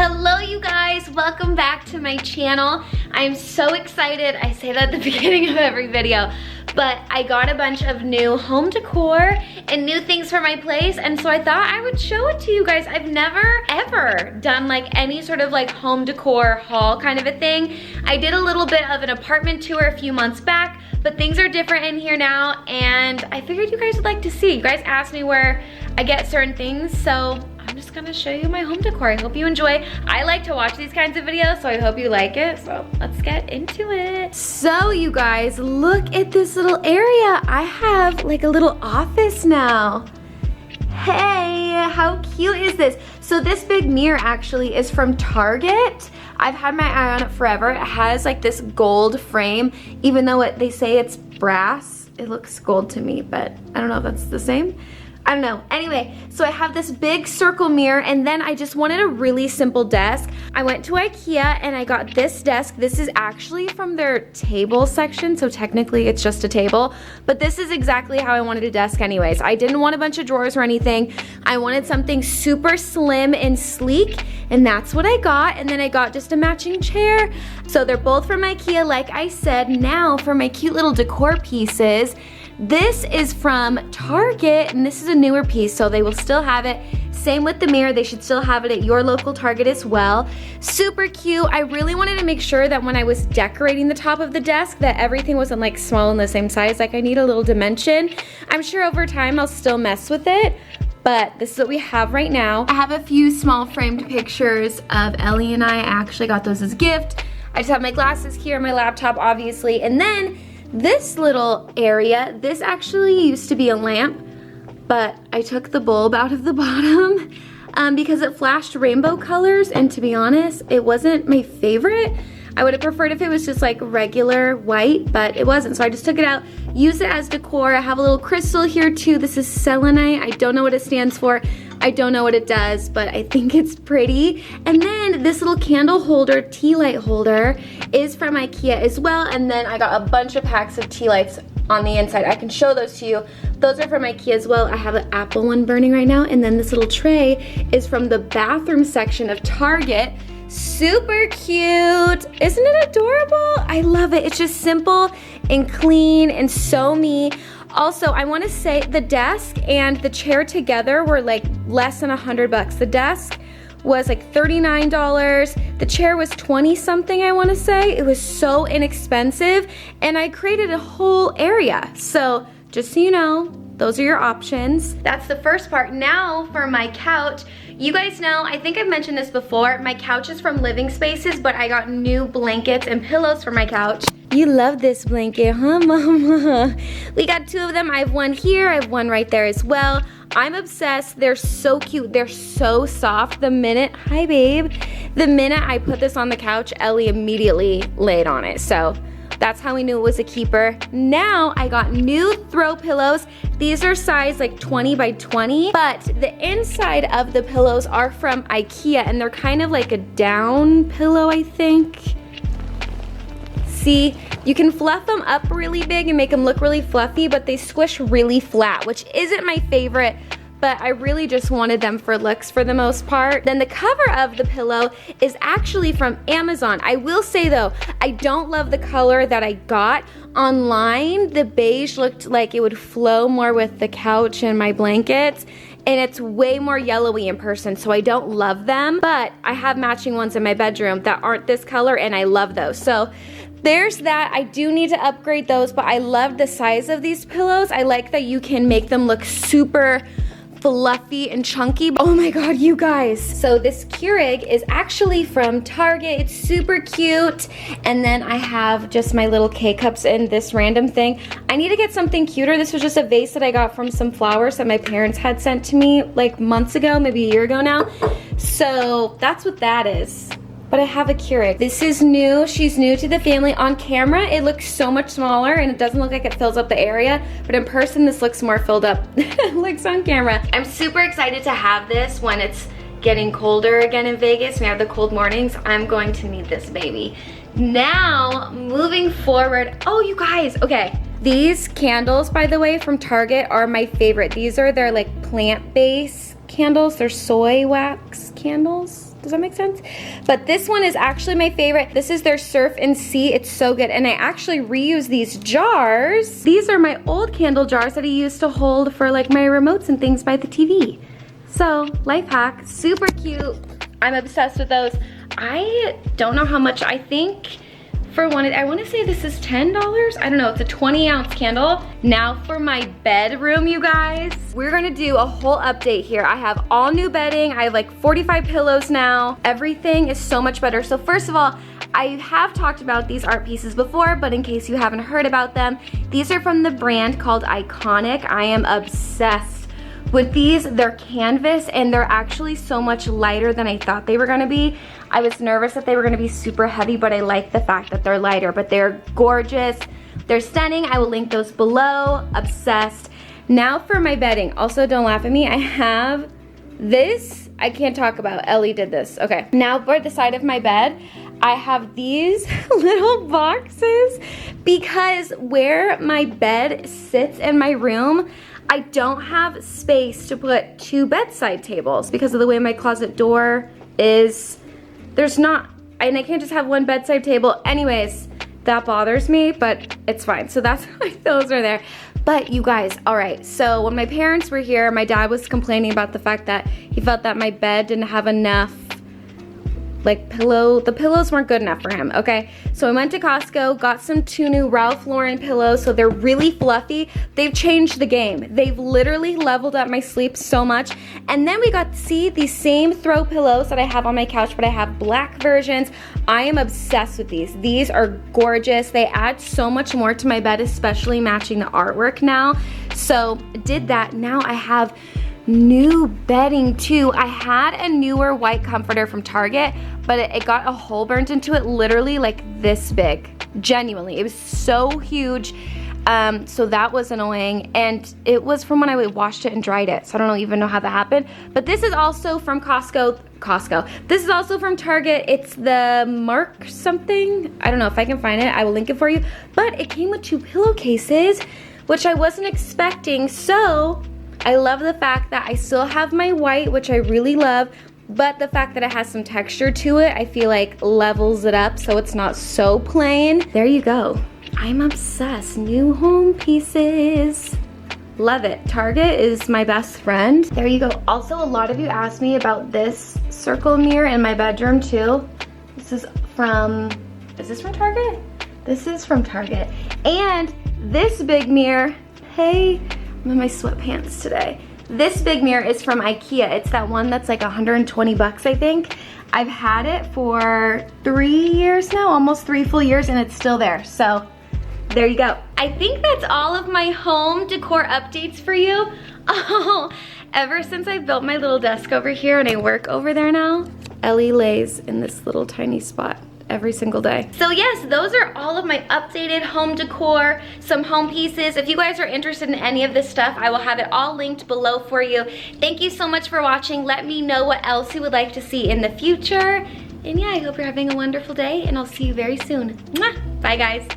Hello you guys, welcome back to my channel. I'm so excited. I say that at the beginning of every video, but I got a bunch of new home decor and new things for my place, and so I thought I would show it to you guys. I've never ever done like any sort of like home decor haul kind of a thing. I did a little bit of an apartment tour a few months back, but things are different in here now, and I figured you guys would like to see. You guys asked me where I get certain things, so I'm just gonna show you my home decor. I hope you enjoy. I like to watch these kinds of videos, so I hope you like it. So let's get into it. So you guys, look at this little area. I have like a little office now. Hey, how cute is this? So this big mirror actually is from Target. I've had my eye on it forever. It has like this gold frame, even though they say it's brass. It looks gold to me, but I don't know if that's the same. I don't know. Anyway, so I have this big circle mirror, and then I just wanted a really simple desk. I went to IKEA and I got this desk. This is actually from their table section, so technically it's just a table, but this is exactly how I wanted a desk anyways. I didn't want a bunch of drawers or anything. I wanted something super slim and sleek, and that's what I got. And then I got just a matching chair. So they're both from IKEA, like I said. Now for my cute little decor pieces. This is from Target, and this is a newer piece, so they will still have it. Same with the mirror, they should still have it at your local Target as well. Super cute. I really wanted to make sure that when I was decorating the top of the desk that everything wasn't like small and the same size. Like I need a little dimension. I'm sure over time I'll still mess with it, but this is what we have right now. I have a few small framed pictures of Ellie and I actually got those as a gift. I just have my glasses here, my laptop obviously, and then this little area, this actually used to be a lamp, but I took the bulb out of the bottom because it flashed rainbow colors, and to be honest, it wasn't my favorite. I would have preferred if it was just like regular white, but it wasn't, so I just took it out, used it as decor. I have a little crystal here too. This is selenite. I don't know what it stands for. I don't know what it does, but I think it's pretty. And then this little candle holder, tea light holder, is from IKEA as well. And then I got a bunch of packs of tea lights on the inside. I can show those to you. Those are from IKEA as well. I have an apple one burning right now. And then this little tray is from the bathroom section of Target. Super cute. Isn't it adorable? I love it. It's just simple and clean and so me. Also, I want to say the desk and the chair together were like less than $100. The desk was like $39. The chair was 20 something, I want to say. It was so inexpensive, and I created a whole area. So just so you know, those are your options. That's the first part. Now for my couch. You guys know, I think I've mentioned this before, my couch is from Living Spaces, but I got new blankets and pillows for my couch. You love this blanket, huh, Mama? We got two of them. I have one here, I have one right there as well. I'm obsessed. They're so cute. They're so soft. The minute, hi babe, the minute I put this on the couch, Ellie immediately laid on it. So that's how we knew it was a keeper. Now I got new throw pillows. These are size like 20 by 20, but the inside of the pillows are from IKEA, and they're kind of like a down pillow, I think. See, you can fluff them up really big and make them look really fluffy, but they squish really flat, which isn't my favorite, but I really just wanted them for looks for the most part. Then the cover of the pillow is actually from Amazon. I will say though, I don't love the color that I got. Online, the beige looked like it would flow more with the couch and my blankets, and it's way more yellowy in person, so I don't love them, but I have matching ones in my bedroom that aren't this color, and I love those. So there's that. I do need to upgrade those, but I love the size of these pillows. I like that you can make them look super fluffy and chunky. Oh my god, you guys. So this Keurig is actually from Target. It's super cute. And then I have just my little K-cups in this random thing. I need to get something cuter. This was just a vase that I got from some flowers that my parents had sent to me like months ago, maybe a year ago now. So that's what that is. But I have a Keurig. This is new. She's new to the family. On camera, it looks so much smaller and it doesn't look like it fills up the area, but in person, this looks more filled up. It looks on camera. I'm super excited to have this when it's getting colder again in Vegas. We have the cold mornings. I'm going to need this baby. Now, moving forward. Oh, you guys, okay. These candles, by the way, from Target are my favorite. These are their like plant-based candles. They're soy wax candles. Does that make sense? But this one is actually my favorite. This is their Surf and Sea. It's so good. And I actually reuse these jars. These are my old candle jars that I used to hold for like my remotes and things by the TV. So, life hack, super cute. I'm obsessed with those. I don't know how much. I think for one, I want to say this is $10. I don't know, it's a 20-ounce candle. Now for my bedroom, you guys. We're gonna do a whole update here. I have all new bedding. I have like 45 pillows now. Everything is so much better. So first of all, I have talked about these art pieces before, but in case you haven't heard about them, these are from the brand called Iconic. I am obsessed with these. They're canvas and they're actually so much lighter than I thought they were gonna be. I was nervous that they were gonna be super heavy, but I like the fact that they're lighter, but they're gorgeous. They're stunning. I will link those below. Obsessed. Now for my bedding. Also, don't laugh at me. I have this. I can't talk about. Ellie did this. Okay. Now for the side of my bed, I have these little boxes because where my bed sits in my room, I don't have space to put 2 bedside tables because of the way my closet door is. There's not, and I can't just have 1 bedside table. Anyways, that bothers me, but it's fine. So that's why those are there. But you guys, all right, so when my parents were here, my dad was complaining about the fact that he felt that my bed didn't have enough like the pillows weren't good enough for him, okay? So I went to Costco, got some 2 new Ralph Lauren pillows, so they're really fluffy. They've changed the game. They've literally leveled up my sleep so much. And then we got to see these same throw pillows that I have on my couch, but I have black versions. I am obsessed with these. These are gorgeous. They add so much more to my bed, especially matching the artwork now. So did that. Now I have new bedding too. I had a newer white comforter from Target, but it got a hole burnt into it, literally like this big. Genuinely, it was so huge. So that was annoying, and it was from when I washed it and dried it, so I don't even know how that happened. But this is also from Costco. This is also from Target. It's the Mark something. I don't know if I can find it. I will link it for you. But it came with 2 pillowcases, which I wasn't expecting. So I love the fact that I still have my white, which I really love, but the fact that it has some texture to it, I feel like levels it up so it's not so plain. There you go. I'm obsessed. New home pieces. Love it. Target is my best friend. There you go. Also, a lot of you asked me about this circle mirror in my bedroom too. This is this from Target? This is from Target. And this big mirror, hey, I'm in my sweatpants today. This big mirror is from IKEA. It's that one that's like 120 bucks, I think. I've had it for 3 years now, almost 3 full years, and it's still there. So there you go. I think that's all of my home decor updates for you. Oh, ever since I built my little desk over here and I work over there now, Ellie lays in this little tiny spot every single day. So yes, those are all of my updated home decor, some home pieces. If you guys are interested in any of this stuff, I will have it all linked below for you. Thank you so much for watching. Let me know what else you would like to see in the future. And yeah, I hope you're having a wonderful day, and I'll see you very soon. Mwah! Bye guys.